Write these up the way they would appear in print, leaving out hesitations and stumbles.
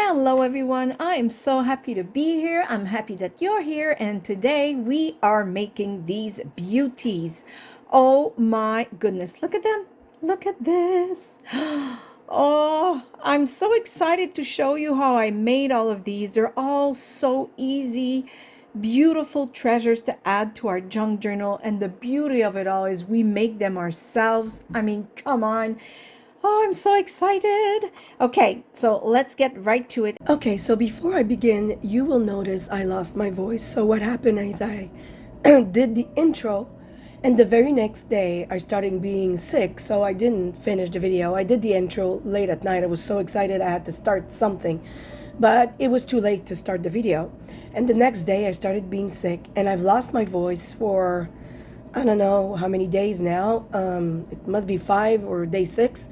Hello everyone, I'm so happy to be here. I'm happy that you're here, and today we are making these beauties. Oh my goodness, look at them. Look at this. Oh, I'm so excited to show you how I made all of these. They're all so easy, beautiful treasures to add to our junk journal, and the beauty of it all is we make them ourselves. I mean, come on. Oh, I'm so excited. Okay, so let's get right to it. Okay, so before I begin, you will notice I lost my voice. So what happened is I did the intro, and the very next day I started being sick, so I didn't finish the video. I did the intro late at night. I was so excited I had to start something, but it was too late to start the video. And the next day I started being sick, and I've lost my voice for I don't know how many days now. It must be 5 or day 6.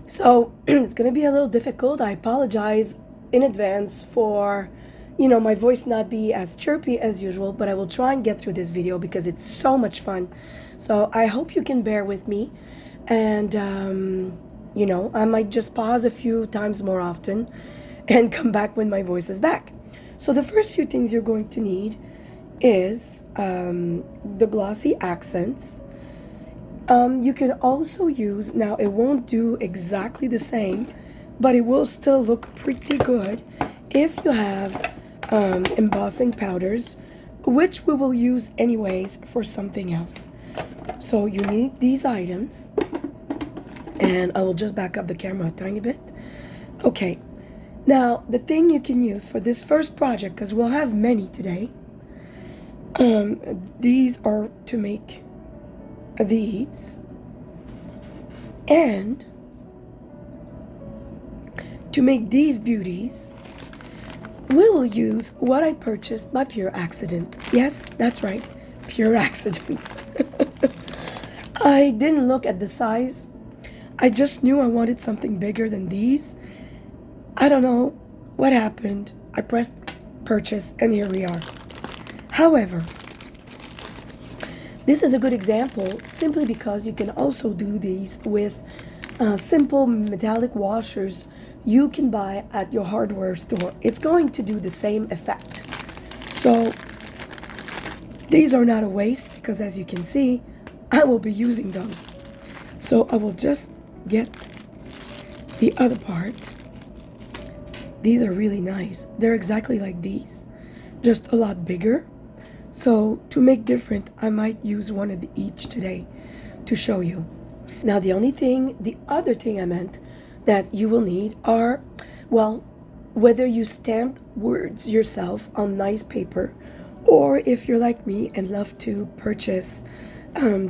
So it's going to be a little difficult. I apologize in advance for, my voice not be as chirpy as usual, but I will try and get through this video because it's so much fun. So I hope you can bear with me. And, I might just pause a few times more often and come back when my voice is back. So the first few things you're going to need is the glossy accents. You can also use, now it won't do exactly the same, but it will still look pretty good if you have embossing powders, which we will use anyways for something else. So you need these items, and I will just back up the camera a tiny bit. Okay, now the thing you can use for this first project, because we'll have many today, these are to make these, and to make these beauties we will use what I purchased by pure accident. Yes, that's right, pure accident. I didn't look at the size. I just knew I wanted something bigger than these. I don't know what happened. I pressed purchase and here we are. However, this is a good example simply because you can also do these with simple metallic washers you can buy at your hardware store. It's going to do the same effect. So these are not a waste because, as you can see, I will be using those. So I will just get the other part. These are really nice. They're exactly like these, just a lot bigger. So to make different, I might use one of each today to show you. Now the other thing I meant that you will need are, well, whether you stamp words yourself on nice paper, or if you're like me and love to purchase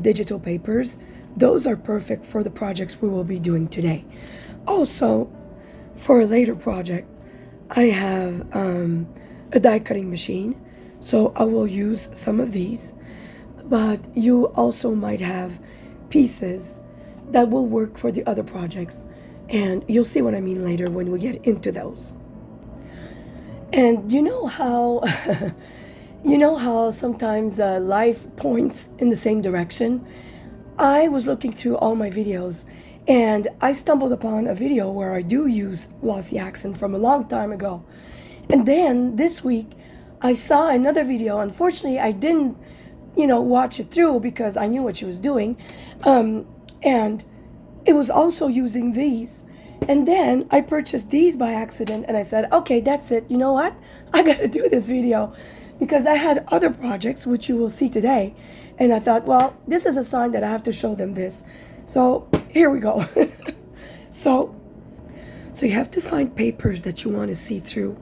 digital papers, those are perfect for the projects we will be doing today. Also, for a later project, I have a die cutting machine. So I will use some of these, but you also might have pieces that will work for the other projects. And you'll see what I mean later when we get into those. And you know how, sometimes life points in the same direction? I was looking through all my videos and I stumbled upon a video where I do use glossy accent from a long time ago. And then this week, I saw another video. Unfortunately, I didn't, watch it through because I knew what she was doing. And it was also using these. And then I purchased these by accident and I said, okay, that's it. You know what? I got to do this video because I had other projects, which you will see today. And I thought, well, this is a sign that I have to show them this. So here we go. So you have to find papers that you want to see through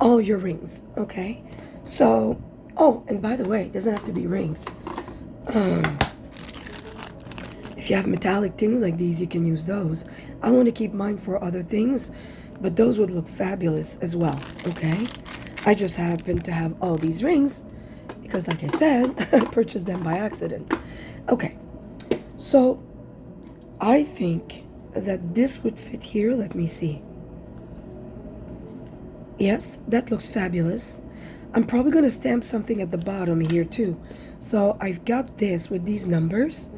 all your rings, okay? So, oh, and by the way, it doesn't have to be rings. If you have metallic things like these, you can use those. I want to keep mine for other things, but those would look fabulous as well, okay? I just happen to have all these rings because, like I said, I purchased them by accident. Okay, so I think that this would fit here. Let me see. Yes, that looks fabulous. I'm probably going to stamp something at the bottom here too. So I've got this with these numbers.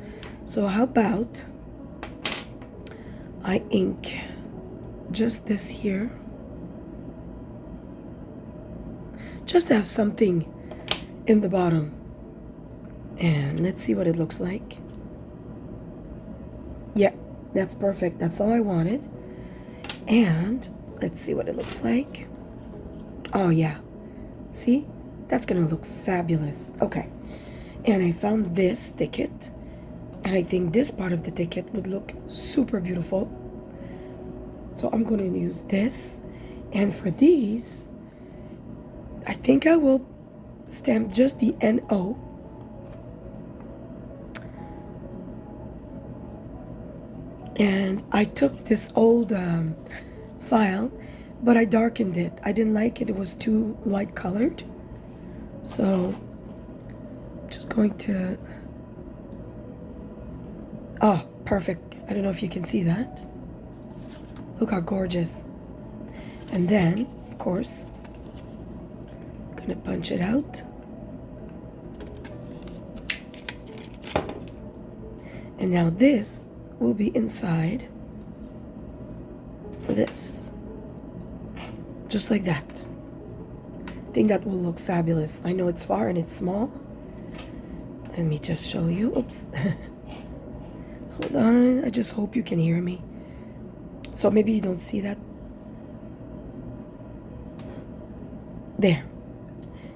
So how about I ink just this here just to have something in the bottom. And let's see what it looks like. Yeah, that's perfect. That's all I wanted. And let's see what it looks like. Oh yeah, see? That's gonna look fabulous. Okay, and I found this ticket, and I think this part of the ticket would look super beautiful. So I'm going to use this, and for these, I think I will stamp just the NO. And I took this old file, but I darkened it. I didn't like it. It was too light colored. So I'm just going to... Oh, perfect. I don't know if you can see that. Look how gorgeous. And then, of course, I'm gonna punch it out. And now this will be inside this. Just like that. I think that will look fabulous. I know it's far and it's small. Let me just show you. Oops. Hold on. I just hope you can hear me. So maybe you don't see that. There.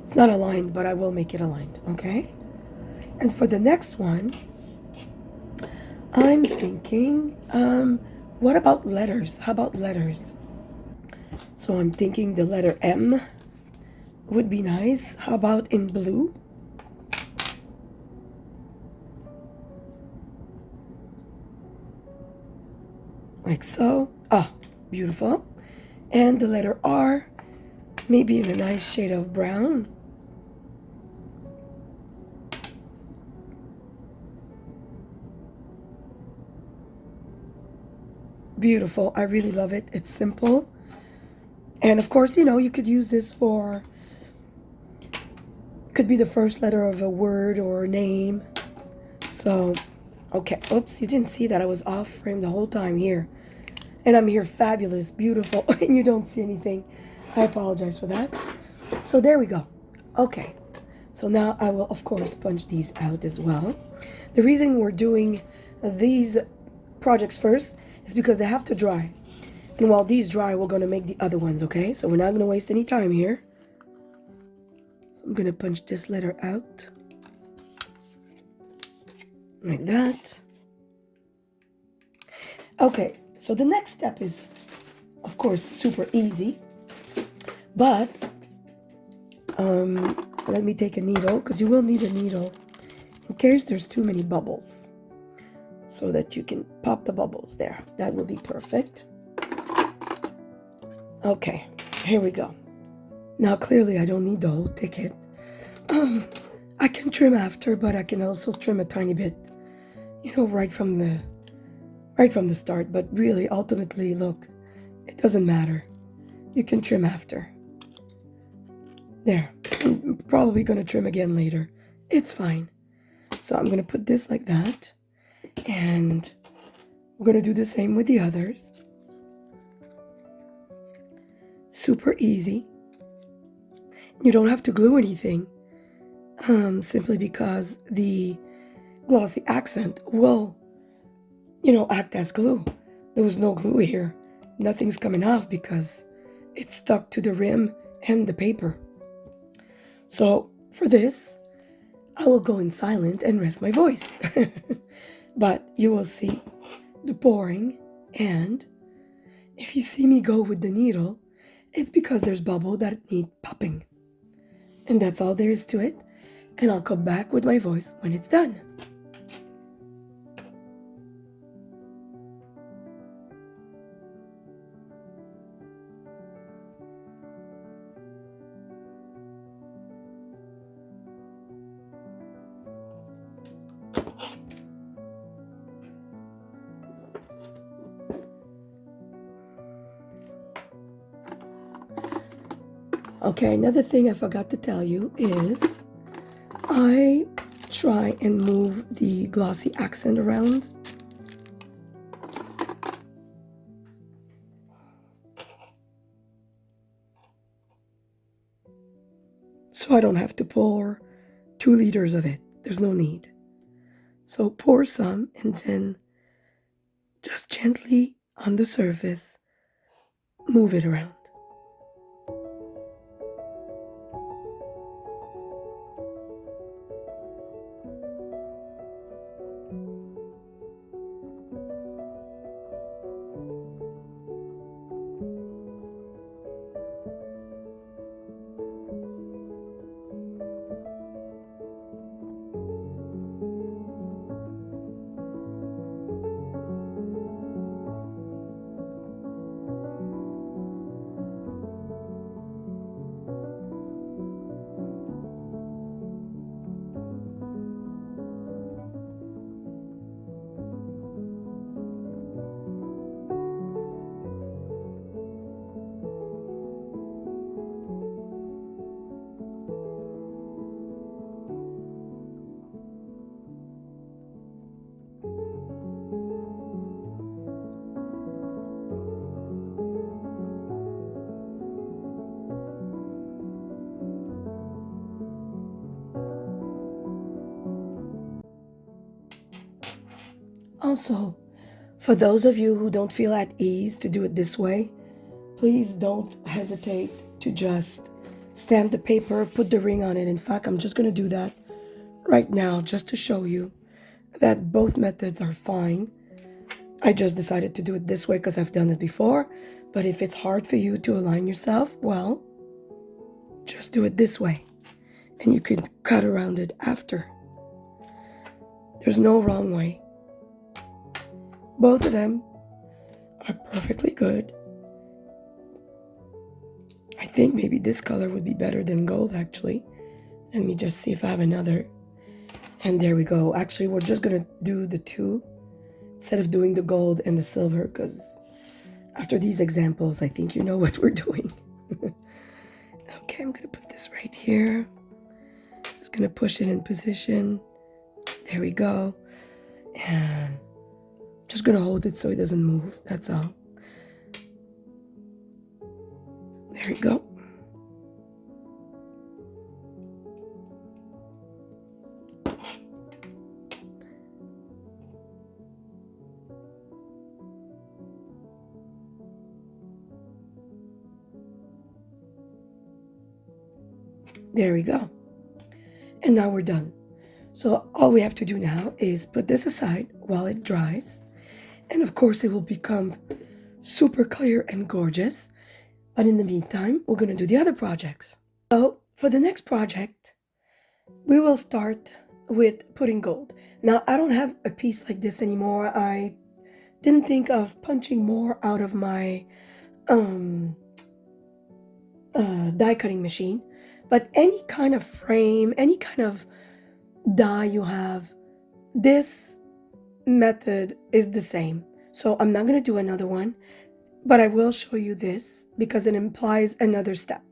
It's not aligned, but I will make it aligned, okay? And for the next one, I'm thinking, what about letters? How about letters? So I'm thinking the letter M would be nice. How about in blue? Like so. Ah, beautiful. And the letter R, maybe in a nice shade of brown. Beautiful. I really love it. It's simple. And of course, you know, you could use this for, could be the first letter of a word or a name. So, okay. Oops, you didn't see that. I was off frame the whole time here. And I'm here fabulous, beautiful, and you don't see anything. I apologize for that. So there we go. Okay. So now I will, of course, punch these out as well. The reason we're doing these projects first is because they have to dry. And while these dry, we're going to make the other ones, okay? So we're not going to waste any time here. So I'm going to punch this letter out. Like that. Okay, so the next step is, of course, super easy. But, let me take a needle, because you will need a needle in case there's too many bubbles. So that you can pop the bubbles there. That will be perfect. Okay, here we go. Now, clearly, I don't need the whole ticket. I can trim after, but I can also trim a tiny bit, you know, right from the start. But really, ultimately, look, it doesn't matter. You can trim after. There. I'm probably going to trim again later. It's fine. So I'm going to put this like that. And we're going to do the same with the others. Super easy. You don't have to glue anything, simply because the glossy accent will, you know, act as glue. There was no glue here. Nothing's coming off because it's stuck to the rim and the paper. So for this, I will go in silent and rest my voice. But you will see the pouring, and if you see me go with the needle, it's because there's bubble that need popping. And that's all there is to it. And I'll come back with my voice when it's done. Okay, another thing I forgot to tell you is I try and move the glossy accent around. so I don't have to pour 2 liters of it. There's no need. So pour some and then just gently on the surface, move it around. Also, for those of you who don't feel at ease to do it this way, please don't hesitate to just stamp the paper, put the ring on it. In fact, I'm just going to do that right now just to show you that both methods are fine. I just decided to do it this way because I've done it before. But if it's hard for you to align yourself, well, just do it this way. And you can cut around it after. There's no wrong way. Both of them are perfectly good. I think maybe this color would be better than gold, actually. Let me just see if I have another. And there we go. Actually, we're just going to do the two instead of doing the gold and the silver, because after these examples, I think you know what we're doing. Okay, I'm going to put this right here. Just going to push it in position. There we go. And just going to hold it so it doesn't move. That's all. There we go. There we go. And now we're done. So all we have to do now is put this aside while it dries. And of course it will become super clear and gorgeous. But in the meantime, we're going to do the other projects. So for the next project, we will start with putting gold. Now I don't have a piece like this anymore. I didn't think of punching more out of my die cutting machine. But any kind of frame, any kind of die you have, this method is the same. So I'm not going to do another one, but I will show you this because it implies another step.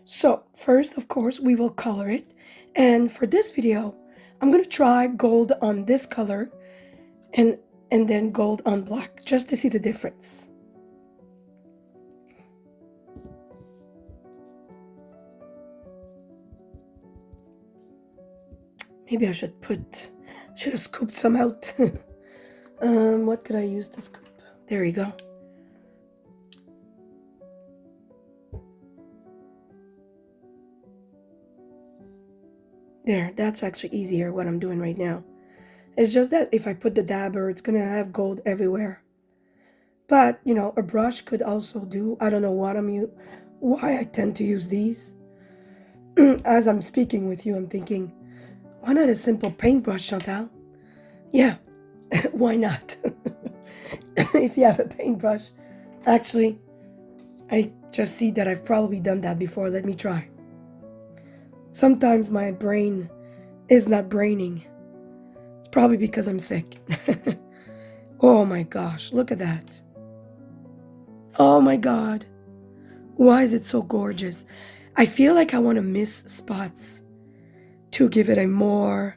So first, of course, we will color it. And for this video, I'm going to try gold on this color and then gold on black, just to see the difference. Maybe I should have scooped some out. What could I use to scoop? There we go. There, that's actually easier what I'm doing right now. It's just that if I put the dabber, it's gonna have gold everywhere. But, you know, a brush could also do. I don't know why I tend to use these. As I'm speaking with you, I'm thinking, why not a simple paintbrush, Chantal? Yeah, why not? If you have a paintbrush. Actually, I just see that I've probably done that before. Let me try. Sometimes my brain is not braining. It's probably because I'm sick. Oh my gosh, look at that. Oh my God. Why is it so gorgeous? I feel like I want to miss spots to give it a more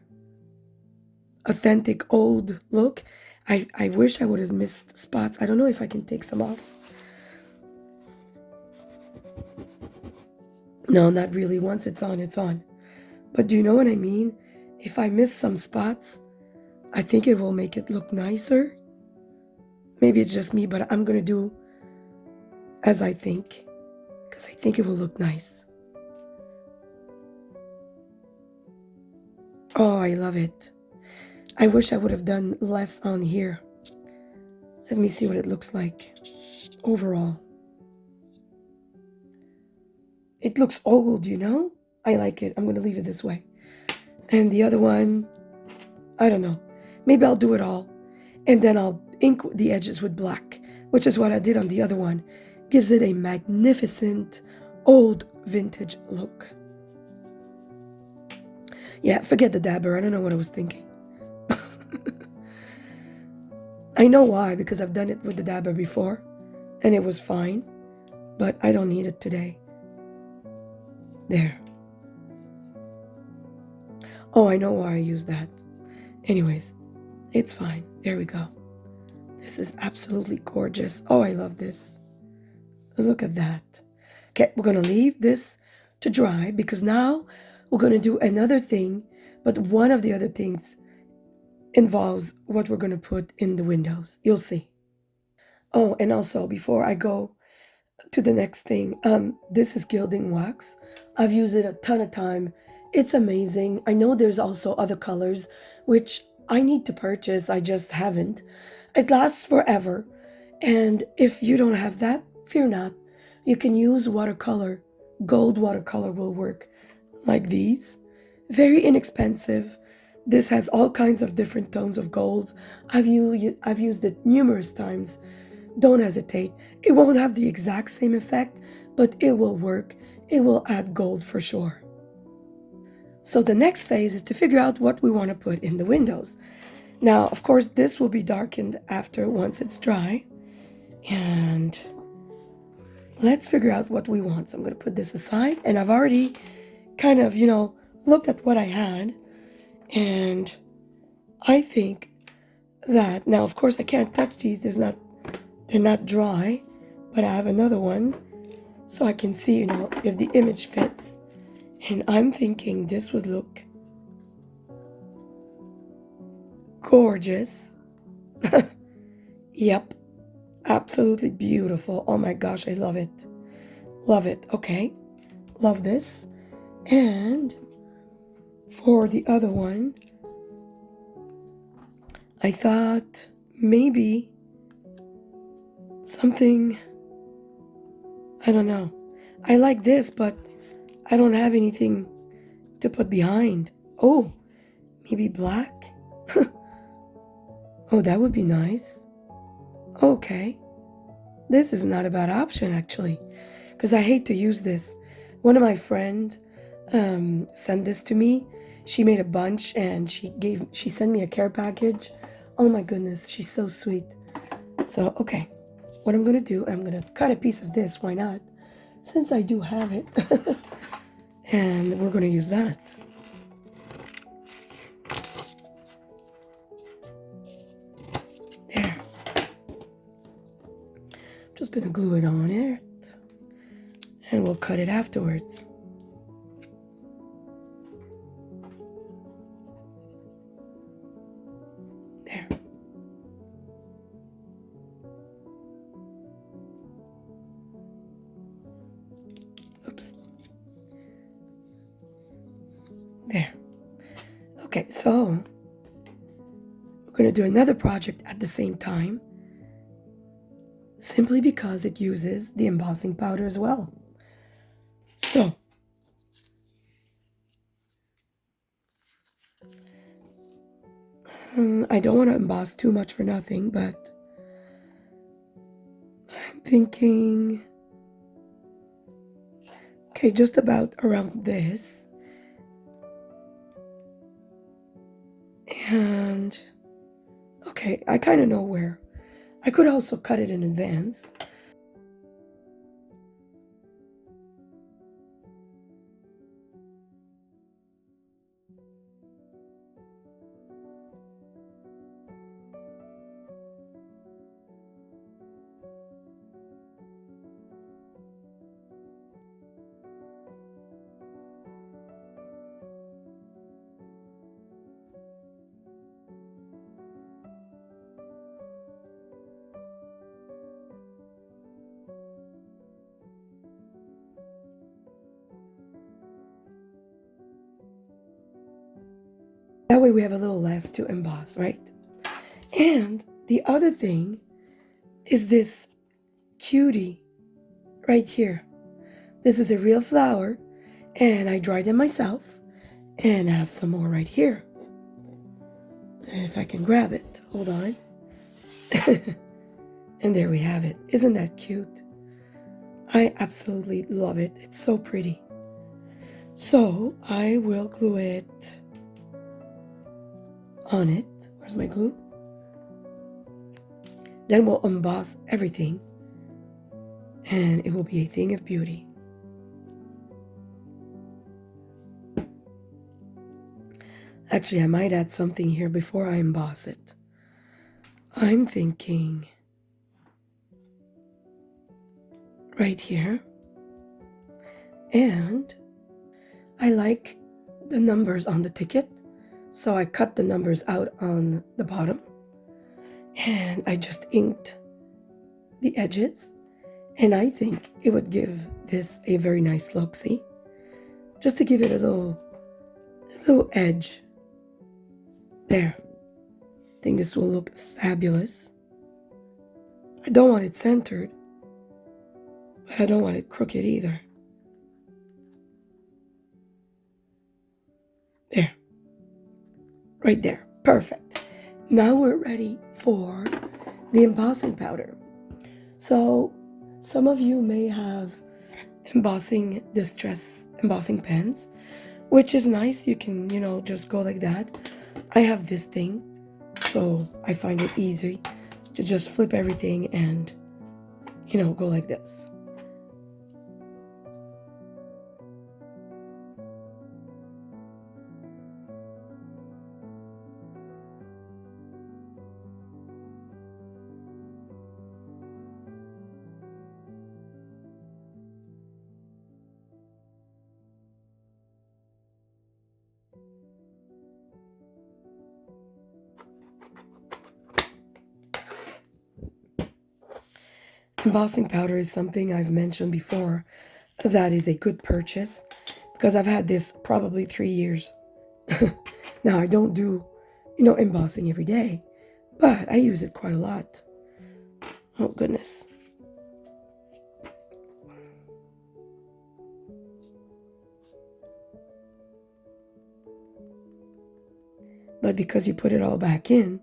authentic old look. I wish I would have missed spots. I don't know if I can take some off. No, not really. Once it's on, it's on. But do you know what I mean? If I miss some spots, I think it will make it look nicer. Maybe it's just me, but I'm gonna do as I think, because I think it will look nice. Oh, I love it. I wish I would have done less on here. Let me see what it looks like overall. It looks old, you know? I like it. I'm gonna leave it this way. And the other one, I don't know. Maybe I'll do it all. And then I'll ink the edges with black, which is what I did on the other one. Gives it a magnificent old vintage look. Yeah, forget the dabber. I don't know what I was thinking. I know why, because I've done it with the dabber before and it was fine, but I don't need it today. There. Oh, I know why I use that. Anyways, it's fine. There we go. This is absolutely gorgeous. Oh, I love this. Look at that. Okay, we're going to leave this to dry because now we're going to do another thing, but one of the other things involves what we're going to put in the windows. You'll see. Oh, and also before I go to the next thing, this is gilding wax. I've used it a ton of time. It's amazing. I know there's also other colors which I need to purchase. I just haven't. It lasts forever. And if you don't have that, fear not. You can use watercolor. Gold watercolor will work like these. Very inexpensive. This has all kinds of different tones of golds. I've used it numerous times. Don't hesitate. It won't have the exact same effect, but it will work. It will add gold for sure. So the next phase is to figure out what we want to put in the windows. Now, of course, this will be darkened after once it's dry. And let's figure out what we want. So I'm going to put this aside. And I've already kind of, looked at what I had. And I think that now, of course, I can't touch these. They're not dry, but I have another one so I can see, if the image fits. And I'm thinking this would look gorgeous. Yep, absolutely beautiful. Oh my gosh, I love it. Love it. Okay, love this. And for the other one, I thought maybe something, I don't know. I like this, but I don't have anything to put behind. Oh, maybe black? Oh, that would be nice. Okay. This is not a bad option, actually, because I hate to use this. One of my friends sent this to me. She made a bunch and she sent me a care package. Oh my goodness, she's so sweet. So, okay, what I'm gonna do, I'm gonna cut a piece of this, why not? Since I do have it. And we're gonna use that. There. I'm just gonna glue it on it. And we'll cut it afterwards. There. Oops. There. Okay, so we're going to do another project at the same time, simply because it uses the embossing powder as well. So, I don't want to emboss too much for nothing, but I'm thinking, okay, just about around this. And, okay, I kind of know where. I could also cut it in advance. That way we have a little less to emboss, right? And the other thing is this cutie right here. This is a real flower, and I dried them myself, and I have some more right here. If I can grab it, hold on. And there we have it. Isn't that cute? I absolutely love it. It's so pretty. So I will glue it on it. Where's my glue? Then we'll emboss everything, and it will be a thing of beauty. Actually, I might add something here before I emboss it. I'm thinking right here. And I like the numbers on the ticket, so I cut the numbers out on the bottom, and I just inked the edges, and I think it would give this a very nice look, see? Just to give it a little edge. There. I think this will look fabulous. I don't want it centered, but I don't want it crooked either. There. Right there. Perfect. Now we're ready for the embossing powder. So some of you may have embossing distress embossing pens, which is nice. You can, just go like that. I have this thing, so I find it easy to just flip everything and, go like this. Embossing powder is something I've mentioned before that is a good purchase because I've had this probably 3 years. Now, I don't do, embossing every day, but I use it quite a lot. Oh, goodness. But because you put it all back in,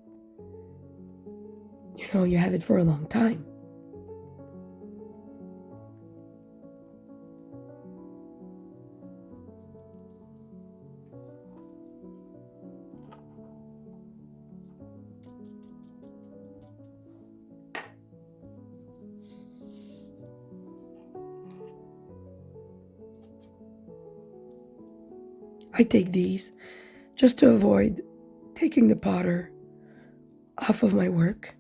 you have it for a long time. I take these just to avoid taking the powder off of my work.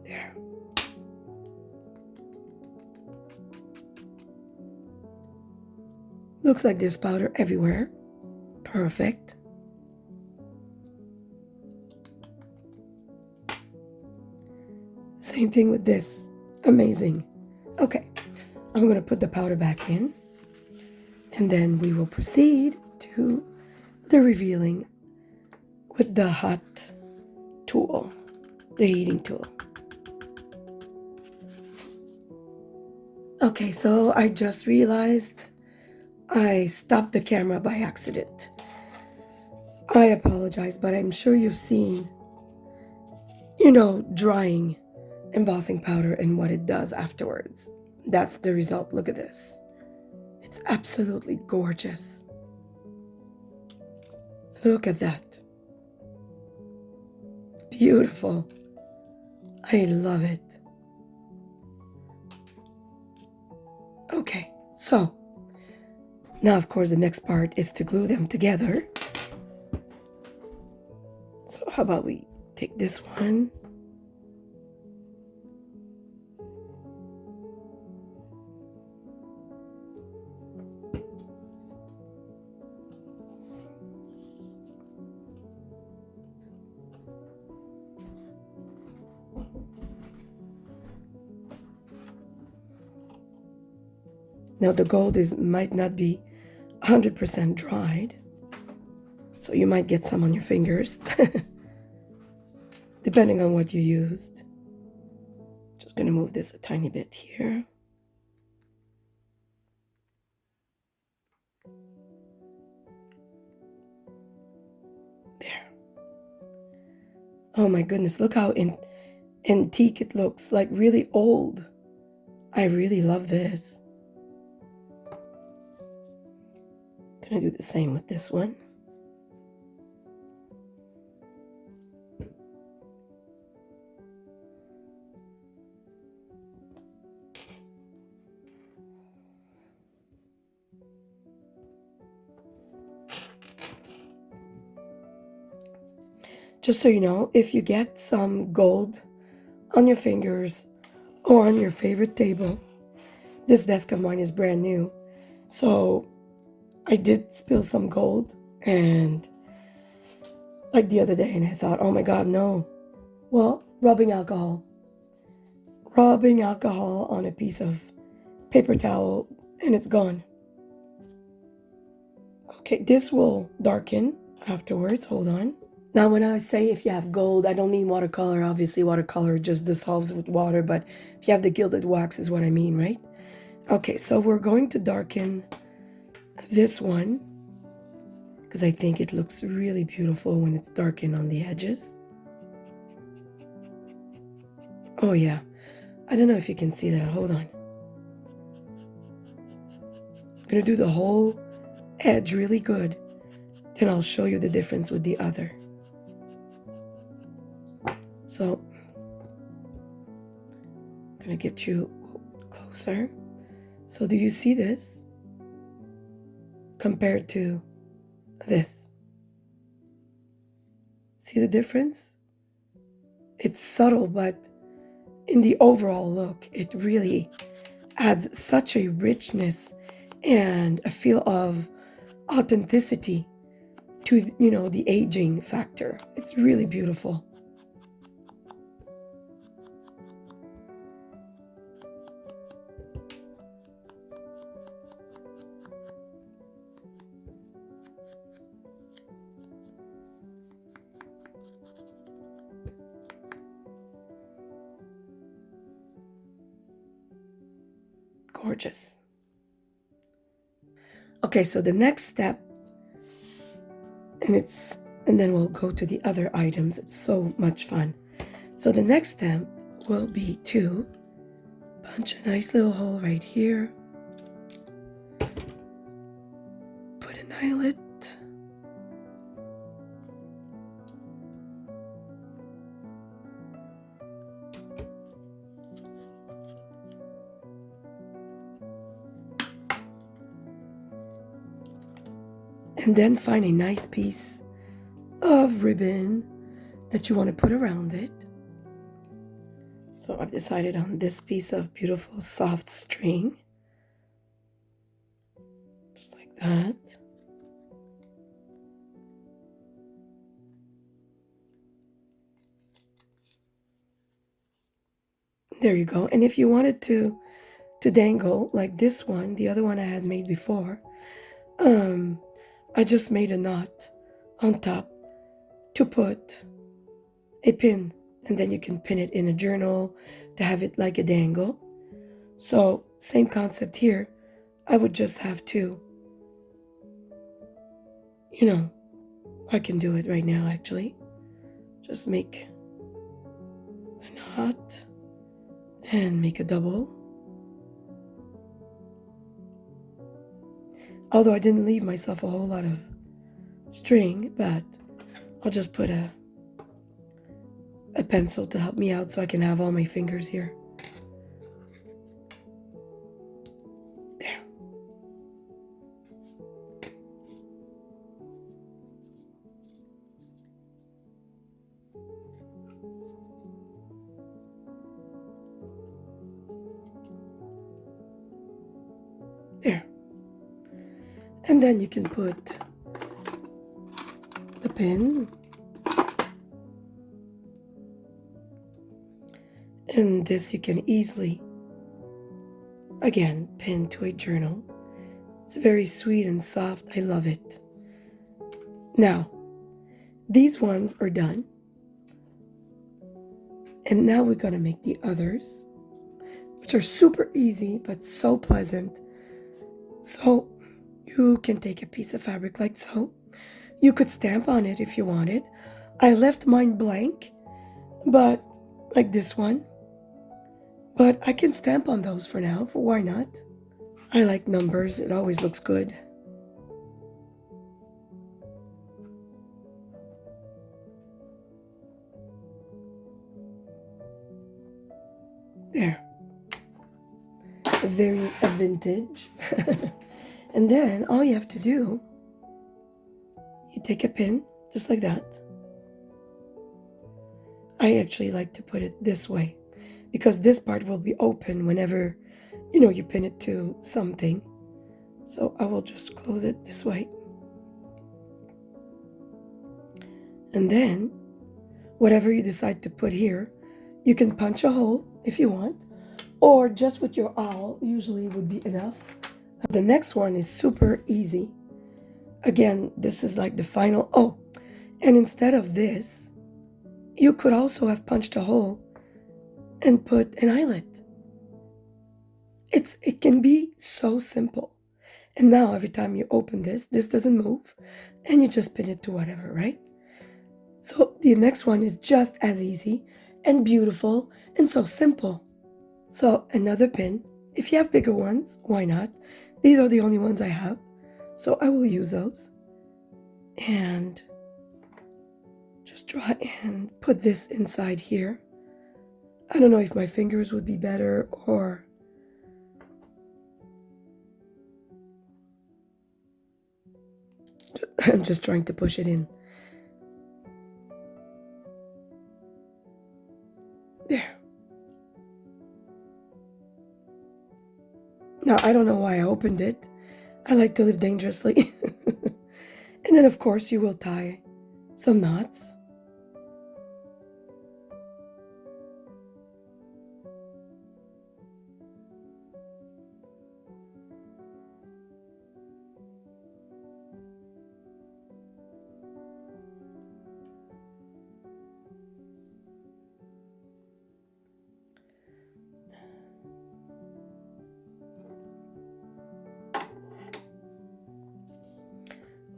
There. Looks like there's powder everywhere. Perfect. Same thing with this. Amazing. Okay, I'm going to put the powder back in, and then we will proceed to the revealing with the hot tool, the heating tool. Okay, so I just realized I stopped the camera by accident. I apologize, but I'm sure you've seen, drying embossing powder and what it does afterwards. That's the result. Look at this. It's absolutely gorgeous. Look at that. It's beautiful. I love it. Okay, so now, of course, the next part is to glue them together. So how about we take this one? Now the gold might not be 100% dried, so you might get some on your fingers, depending on what you used. Just gonna move this a tiny bit here. There. Oh my goodness, look how antique it looks, like really old. I really love this. Gonna do the same with this one. Just so you know, if you get some gold on your fingers or on your favorite table, this desk of mine is brand new. So I did spill some gold and like the other day, and I thought, oh my God, no. Well, rubbing alcohol on a piece of paper towel and it's gone. Okay, this will darken afterwards. Hold on. Now, when I say if you have gold, I don't mean watercolor. Obviously, watercolor just dissolves with water, but if you have the gilded wax is what I mean, right? Okay, so we're going to darken this one because I think it looks really beautiful when it's darkened on the edges. Oh yeah, I don't know if you can see that. Hold on. I'm gonna do the whole edge really good, then I'll show you the difference with the other. So I'm gonna get you closer. So do you see this compared to this? See the difference? It's subtle, but in the overall look, it really adds such a richness and a feel of authenticity to, you know, the aging factor. It's really beautiful. Gorgeous. Okay, so the next step, and then we'll go to the other items. It's so much fun. So the next step will be to punch a nice little hole right here. Put an eyelet. And then find a nice piece of ribbon that you want to put around it. So I've decided on this piece of beautiful soft string. Just like that. There you go. And if you wanted to dangle like this one, the other one I had made before, I just made a knot on top to put a pin, and then you can pin it in a journal to have it like a dangle. So same concept here. I would just have to, you know, I can do it right now actually. Just make a knot and make a double. Although I didn't leave myself a whole lot of string, but I'll just put a pencil to help me out so I can have all my fingers here. There. There. And then you can put the pin. And this you can easily again, pinned to a journal. It's very sweet and soft. I love it. Now, these ones are done. And now we're going to make the others, which are super easy but so pleasant. So you can take a piece of fabric like so. You could stamp on it if you wanted. I left mine blank, but like this one. But I can stamp on those for now, for why not? I like numbers, it always looks good. There. Very vintage. And then all you have to do, you take a pin, just like that. I actually like to put it this way, because this part will be open whenever, you pin it to something. So I will just close it this way. And then, whatever you decide to put here, you can punch a hole if you want, or just with your awl usually would be enough. The next one is super easy. Again, this is like the final. Oh, and instead of this, you could also have punched a hole and put an eyelet. It can be so simple. And now every time you open this doesn't move, and you just pin it to whatever, right? So the next one is just as easy and beautiful and so simple. So another pin. If you have bigger ones, why not? These are the only ones I have, so I will use those. And just try and put this inside here. I don't know if my fingers would be better or... I'm just trying to push it in. There. Now, I don't know why I opened it. I like to live dangerously. And then, of course, you will tie some knots.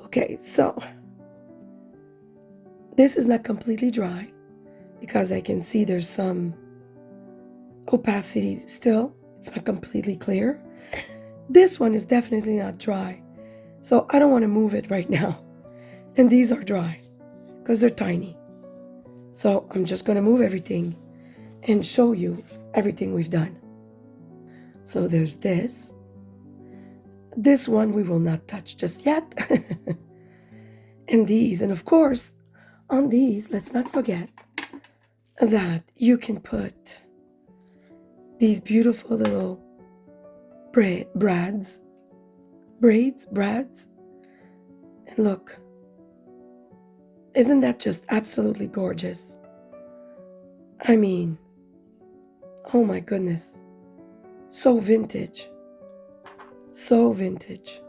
Okay, so this is not completely dry because I can see there's some opacity still. It's not completely clear. This one is definitely not dry, so I don't want to move it right now. And these are dry because they're tiny. So I'm just going to move everything and show you everything we've done. So there's this. This one we will not touch just yet. And these, and of course, on these, let's not forget that you can put these beautiful little braids. And look, isn't that just absolutely gorgeous? I mean, oh my goodness, so vintage, so vintage.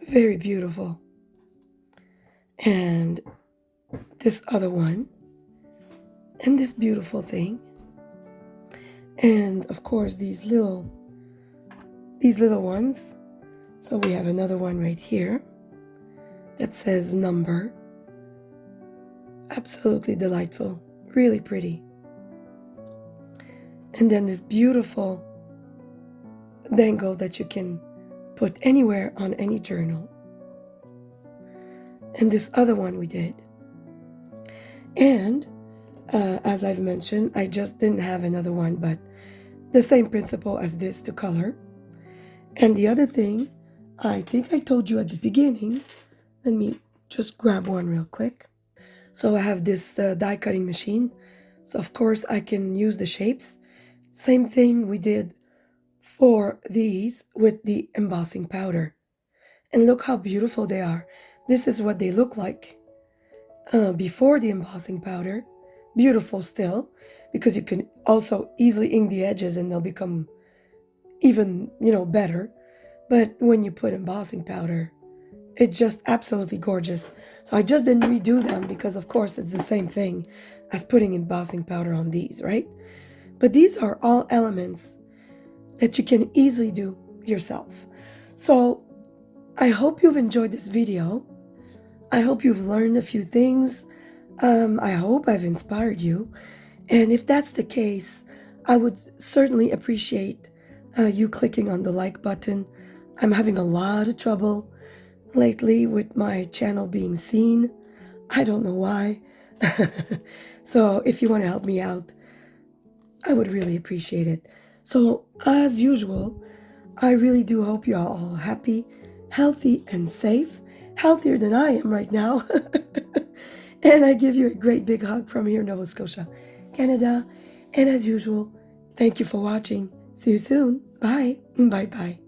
Very beautiful. And this other one, and this beautiful thing, and of course these little ones. So we have another one right here that says number. Absolutely delightful, really pretty. And then this beautiful dangle that you can put anywhere on any journal. And this other one we did. And as I've mentioned, I just didn't have another one, but the same principle as this to color. And the other thing, I think I told you at the beginning, let me just grab one real quick. So I have this die cutting machine. So of course I can use the shapes. Same thing we did for these with the embossing powder. And look how beautiful they are. This is what they look like before the embossing powder. Beautiful still, because you can also easily ink the edges and they'll become even, better. But when you put embossing powder, it's just absolutely gorgeous. So I just didn't redo them because, of course, it's the same thing as putting embossing powder on these, right? But these are all elements that you can easily do yourself. So I hope you've enjoyed this video. I hope you've learned a few things. I hope I've inspired you. And if that's the case, I would certainly appreciate you clicking on the like button. I'm having a lot of trouble lately with my channel being seen. I don't know why. So if you want to help me out, I would really appreciate it. So as usual, I really do hope you are all happy, healthy, and safe. Healthier than I am right now. And I give you a great big hug from here in Nova Scotia, Canada. And as usual, thank you for watching. See you soon. Bye. Bye-bye.